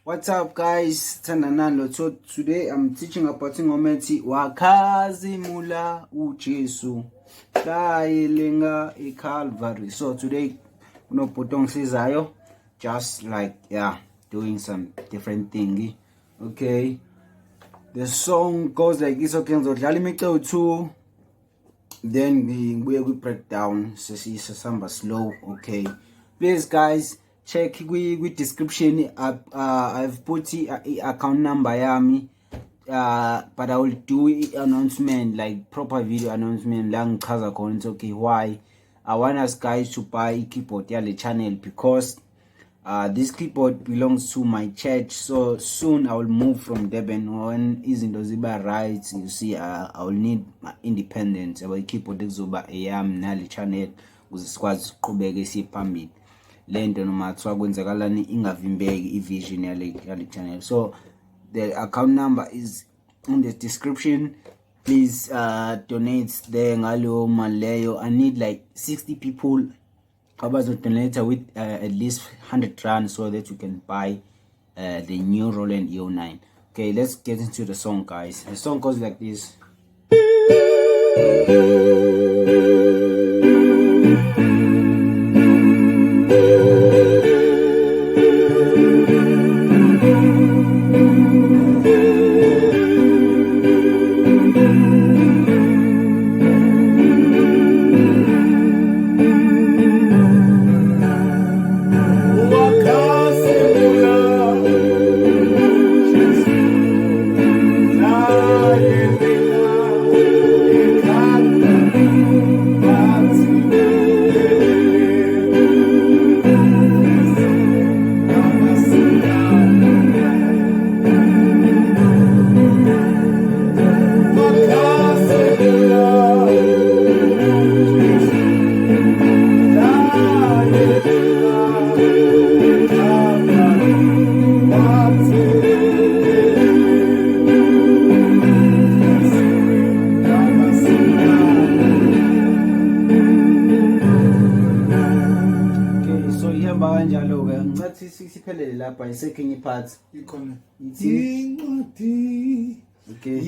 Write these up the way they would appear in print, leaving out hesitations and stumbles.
What's up, guys? Tananalo. So today I'm teaching about ingometi Wakhazimula uJesu Lenga Calvary. So today unopotong sizayo, just like doing some different thingy. Okay. The song goes like this. Okay, so two. Then we break down. So samba slow. Okay. Please, guys. Check with description. I've put the account number yami, but I will do announcement, like proper video announcement lang chaza khona okay why I want us guys to buy a keyboard yale channel, because this keyboard belongs to my church. So soon I will move from Durban. When izinto ziba right, you see, I will need my independence. Aba keyboard kuzoba eyam nale channel ukuze sikwazi ukuqhubeka siphambili. Lento noma kuthiwa kwenzakalani ingavimbeki ivision yale channel. So the account number is in the description. Please donate there ngalo maleyo. I need like 60 people abazo donate with at least 100 rand so that you can buy the new Roland EO9. Okay, let's get into the song, guys. The song goes like this. Siphelele lapha isekenye part ikhona ithi okay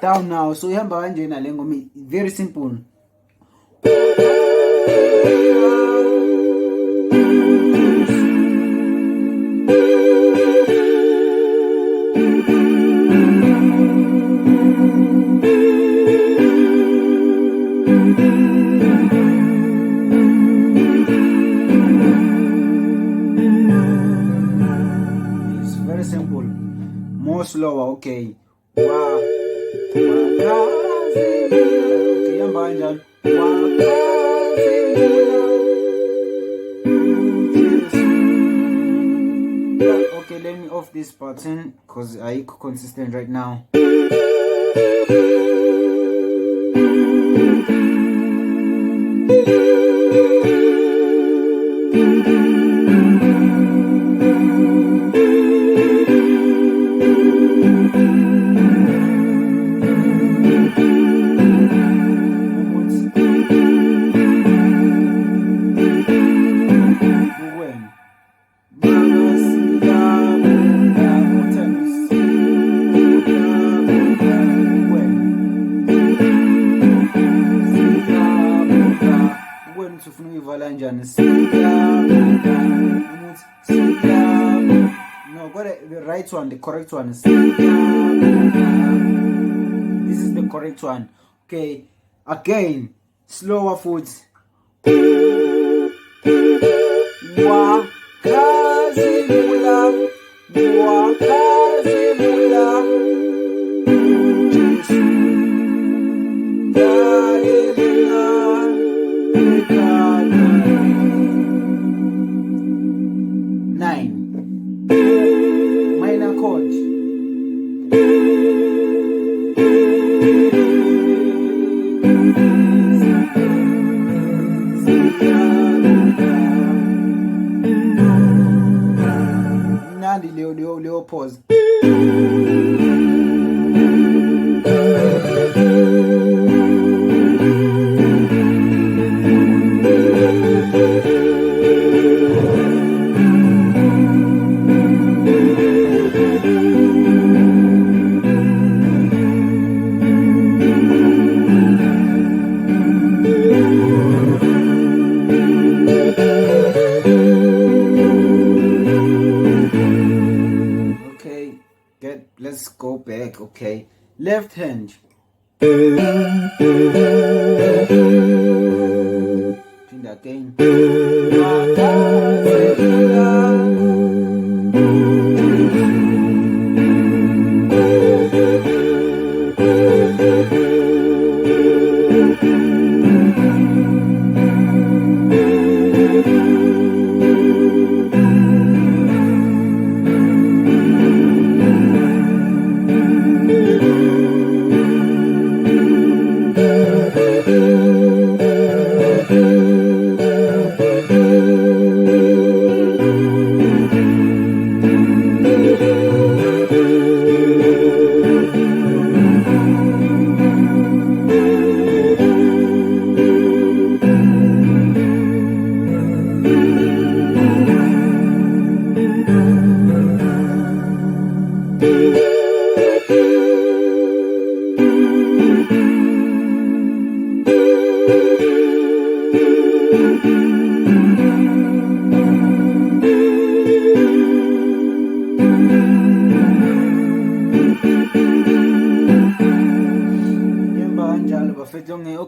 down now. So ihamba kanjena le ngoma, very simple. It's very simple. More slower, okay. Wow. Okay, ihamba kanjalo. Wakhazimula uJesu let me off this button because I consistent right now. No, the right one, the correct one is. This is the correct one. Okay, again, slower foot. Wakhazimula, Wakhazimula, uJesu, minor chord. Nandi Leo pause. Let's go back. Okay, left hand. Change again.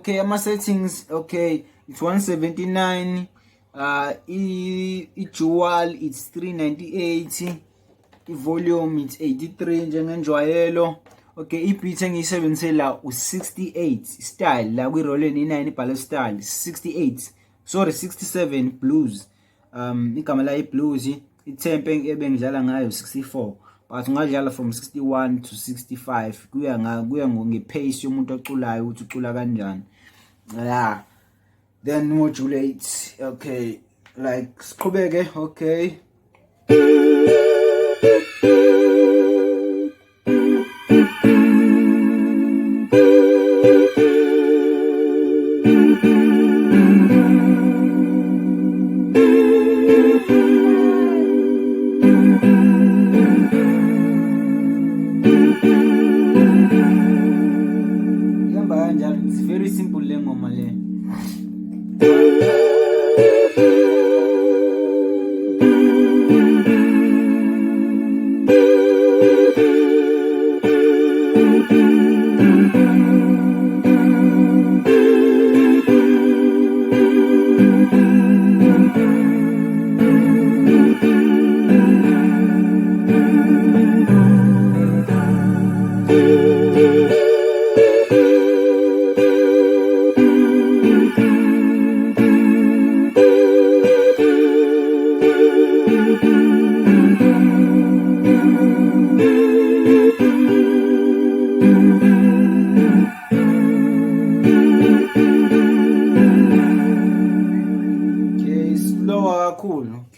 Okay, my settings. Okay, it's 179. Dual it's 398. Volume it's 83 njengenjwayelo. Okay, i-beat engiyisebenzise la u68 style la kwi-roll ni9 ibhale style 68. Sorry, 67 blues. Igama la i-blues i-tempo ebengidlala ngayo 64. But ungadlala from 61 to 65 kuya ngepace yomuntu oculayo ukuthi ucula kanjani. Yeah, then modulate. Okay, like siqhubeke. Okay, it's very simple ngoma le.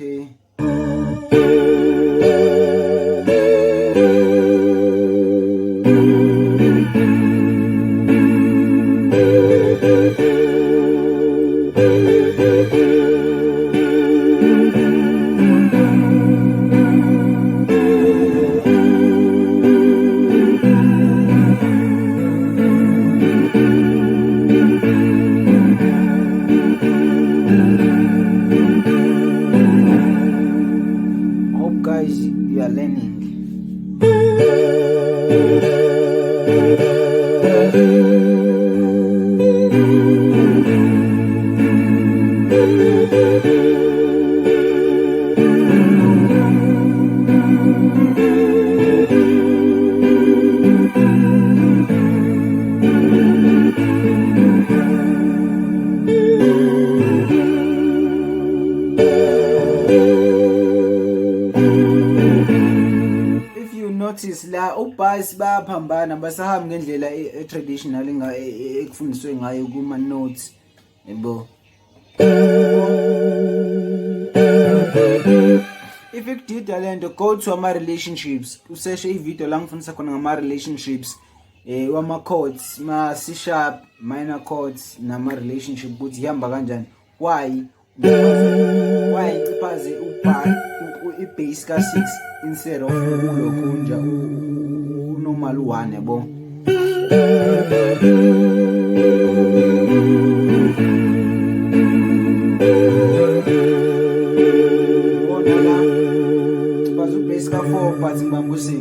Okay. Hope guys you are learning. Notice la ubhasi bayaphambana basahambi ngendlela traditional ekufundiswe ngayo kuma notes yebo. If ikudida lento, go to ama relationships useshe ivideo la ngifundisa khona ngama relationships wama chords ma C sharp minor chords nama relationship ukuthi ihamba kanjani, why iphaze i-bass ka 6 instead of ulokhu nje normal 1 yabo. Bona la iphaze i-bass ka 4 but ngibamba u6.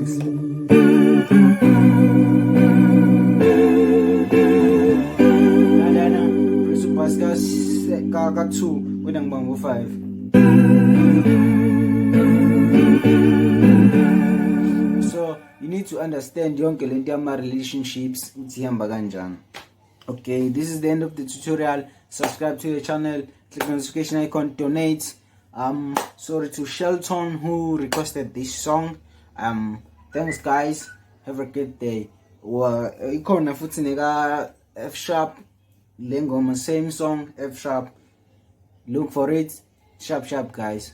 Lana press u-bass ka 2 wena ngibamba u5. So you need to understand yonke lento yama relationships uthi ihamba kanjani. Okay, this is the end of the tutorial. Subscribe to the channel, click the notification icon, donate. Sorry to Shelton who requested this song. Thanks guys, have a good day. Ikona futhi neka F sharp lengoma, same song F sharp. Look for it. Sharp guys.